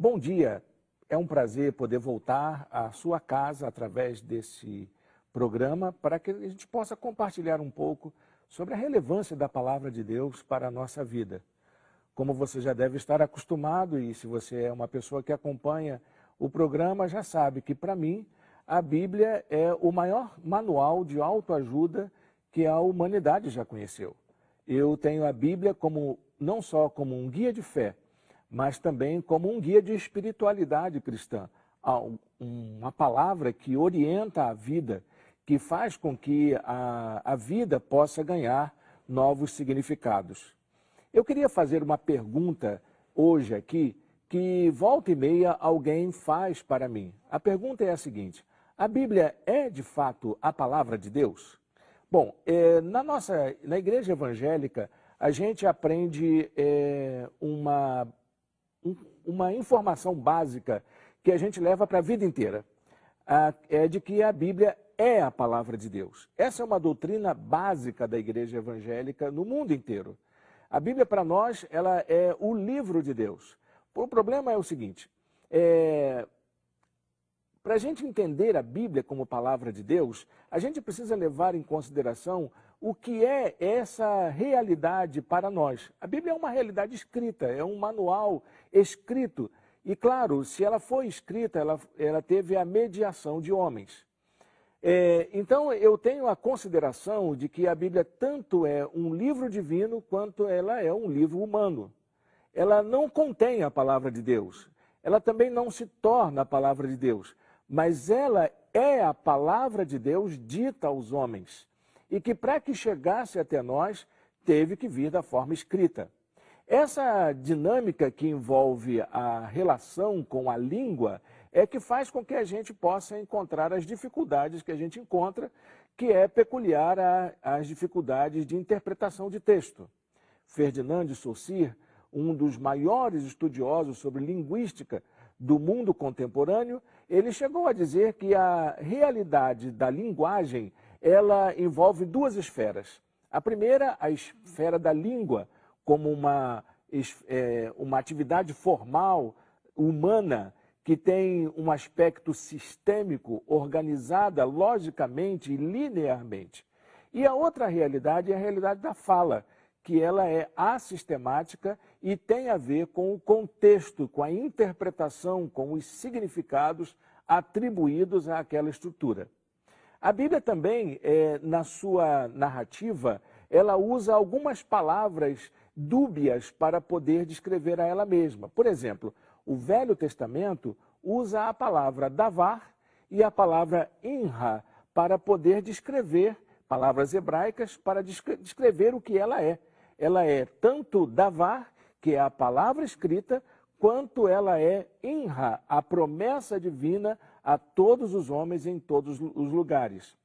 Bom dia, é um prazer poder voltar à sua casa através desse programa para que a gente possa compartilhar um pouco sobre a relevância da palavra de Deus para a nossa vida. Como você já deve estar acostumado e se você é uma pessoa que acompanha o programa, já sabe que para mim a Bíblia é o maior manual de autoajuda que a humanidade já conheceu. Eu tenho a Bíblia como não só como um guia de fé, mas também como um guia de espiritualidade cristã. Uma palavra que orienta a vida, que faz com que a vida possa ganhar novos significados. Eu queria fazer uma pergunta hoje aqui, que volta e meia alguém faz para mim. A pergunta é a seguinte: a Bíblia é de fato a palavra de Deus? Bom, na igreja evangélica, a gente aprende uma informação básica que a gente leva para a vida inteira, é de que a Bíblia é a palavra de Deus. Essa é uma doutrina básica da igreja evangélica no mundo inteiro. A Bíblia para nós, ela é o livro de Deus. O problema é o seguinte, para a gente entender a Bíblia como palavra de Deus, a gente precisa levar em consideração o que é essa realidade para nós. A Bíblia é uma realidade escrita, é um manual escrito. E claro, se ela foi escrita, ela teve a mediação de homens. Então eu tenho a consideração de que a Bíblia tanto é um livro divino quanto ela é um livro humano. Ela não contém a palavra de Deus, ela também não se torna a palavra de Deus, mas ela é a palavra de Deus dita aos homens e que para que chegasse até nós teve que vir da forma escrita. Essa dinâmica que envolve a relação com a língua é que faz com que a gente possa encontrar as dificuldades que a gente encontra, que é peculiar às dificuldades de interpretação de texto. Ferdinand de Saussure, um dos maiores estudiosos sobre linguística do mundo contemporâneo, ele chegou a dizer que a realidade da linguagem, ela envolve duas esferas. A primeira, a esfera da língua, como uma atividade formal, humana, que tem um aspecto sistêmico, organizada logicamente e linearmente. E a outra realidade é a realidade da fala, que ela é assistemática e tem a ver com o contexto, com a interpretação, com os significados atribuídos àquela estrutura. A Bíblia também, na sua narrativa, ela usa algumas palavras dúbias para poder descrever a ela mesma. Por exemplo, o Velho Testamento usa a palavra davar e a palavra inra para poder descrever, palavras hebraicas, para descrever o que ela é. Ela é tanto davar, que é a palavra escrita, quanto ela é inra, a promessa divina a todos os homens em todos os lugares.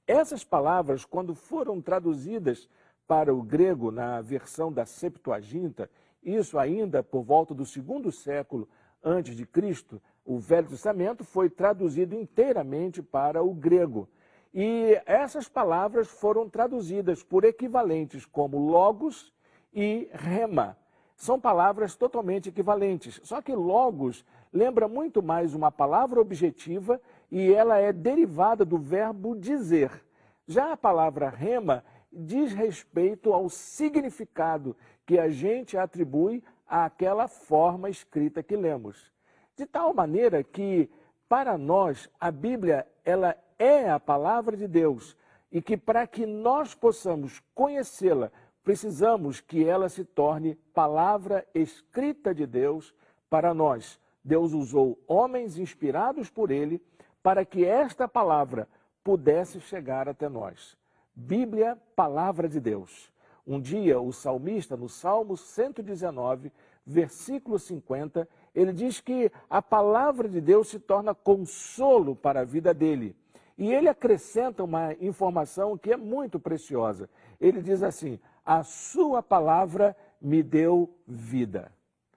Essas palavras, quando foram traduzidas para o grego na versão da Septuaginta, isso ainda por volta do 2º século antes de Cristo, o Velho Testamento foi traduzido inteiramente para o grego. E essas palavras foram traduzidas por equivalentes como logos e rema. São palavras totalmente equivalentes, só que logos lembra muito mais uma palavra objetiva e ela é derivada do verbo dizer. Já a palavra rema diz respeito ao significado que a gente atribui àquela forma escrita que lemos. De tal maneira que, para nós, a Bíblia ela é a palavra de Deus e que para que nós possamos conhecê-la, precisamos que ela se torne palavra escrita de Deus para nós. Deus usou homens inspirados por ele para que esta palavra pudesse chegar até nós. Bíblia, palavra de Deus. Um dia o salmista, no Salmo 119, versículo 50, ele diz que a palavra de Deus se torna consolo para a vida dele. E ele acrescenta uma informação que é muito preciosa. Ele diz assim: a sua palavra me deu vida.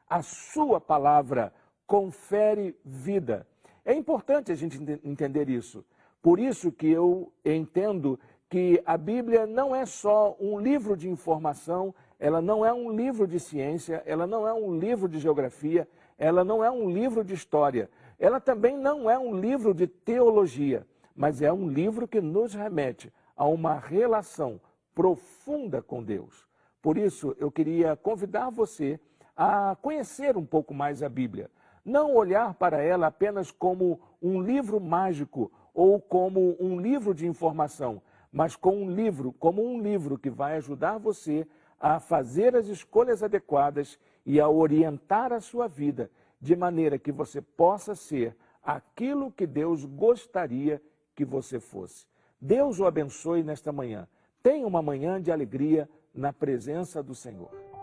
A sua palavra confere vida. É importante a gente entender isso. Por isso que eu entendo que a Bíblia não é só um livro de informação, ela não é um livro de ciência, ela não é um livro de geografia, ela não é um livro de história, ela também não é um livro de teologia, mas é um livro que nos remete a uma relação profunda com Deus. Por isso, eu queria convidar você a conhecer um pouco mais a Bíblia. Não olhar para ela apenas como um livro mágico ou como um livro de informação, mas como um livro que vai ajudar você a fazer as escolhas adequadas e a orientar a sua vida de maneira que você possa ser aquilo que Deus gostaria que você fosse. Deus o abençoe nesta manhã. Tenha uma manhã de alegria na presença do Senhor.